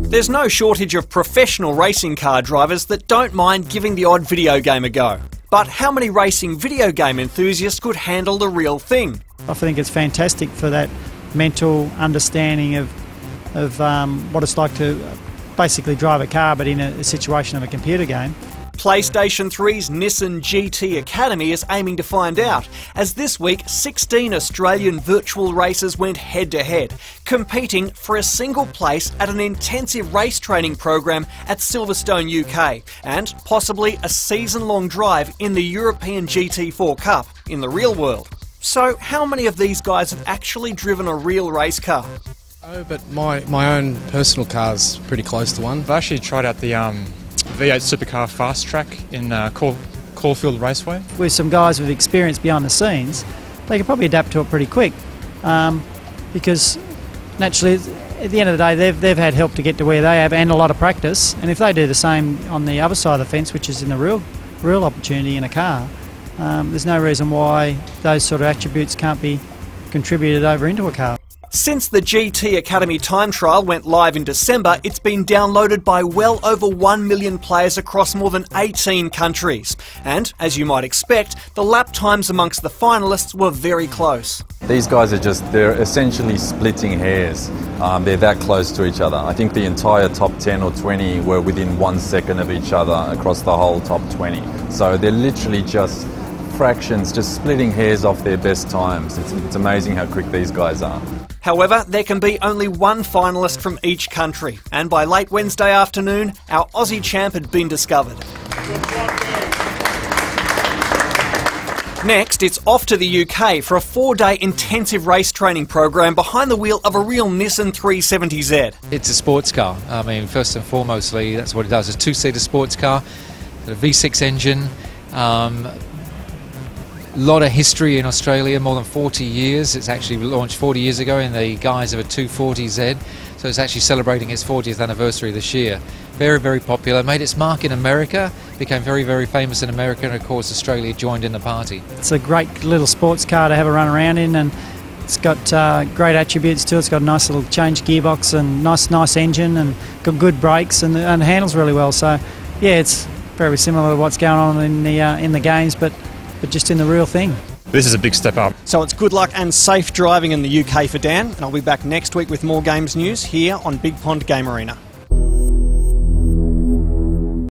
There's no shortage of professional racing car drivers that don't mind giving the odd video game a go. But how many racing video game enthusiasts could handle the real thing? I think it's fantastic for that mental understanding of what it's like to basically drive a car, but in a situation of a computer game. PlayStation 3's Nissan GT Academy is aiming to find out, as this week 16 Australian virtual racers went head-to-head, competing for a single place at an intensive race training program at Silverstone, UK, and possibly a season-long drive in the European GT4 Cup in the real world. So how many of these guys have actually driven a real race car? Oh, but my own personal car's pretty close to one. I've actually tried out the V8 Supercar Fast Track in Caulfield Raceway. With some guys with experience behind the scenes, they can probably adapt to it pretty quick, because naturally at the end of the day they've had help to get to where they have and a lot of practice, and if they do the same on the other side of the fence, which is in the real opportunity in a car, there's no reason why those sort of attributes can't be contributed over into a car. Since the GT Academy time trial went live in December, it's been downloaded by well over 1 million players across more than 18 countries. And, as you might expect, the lap times amongst the finalists were very close. These guys they're essentially splitting hairs. They're that close to each other. I think the entire top 10 or 20 were within 1 second of each other across the whole top 20. So they're literally just fractions, just splitting hairs off their best times. It's amazing how quick these guys are. However, there can be only one finalist from each country, and by late Wednesday afternoon, our Aussie champ had been discovered. Next, it's off to the UK for a 4-day intensive race training program behind the wheel of a real Nissan 370Z. It's a sports car. I mean, first and foremostly, that's what it does. It's a two-seater sports car, a V6 engine. Lot of history in Australia, more than 40 years. It's actually launched 40 years ago in the guise of a 240Z, so it's actually celebrating its 40th anniversary this year. Very, very popular. Made its mark in America, became very, very famous in America, and of course Australia joined in the party. It's a great little sports car to have a run around in, and it's got great attributes to it. It's got a nice little change gearbox and nice engine, and got good brakes, and handles really well. So yeah, it's very similar to what's going on in the games, but just in the real thing. This is a big step up. So it's good luck and safe driving in the UK for Dan, and I'll be back next week with more games news here on Big Pond Game Arena.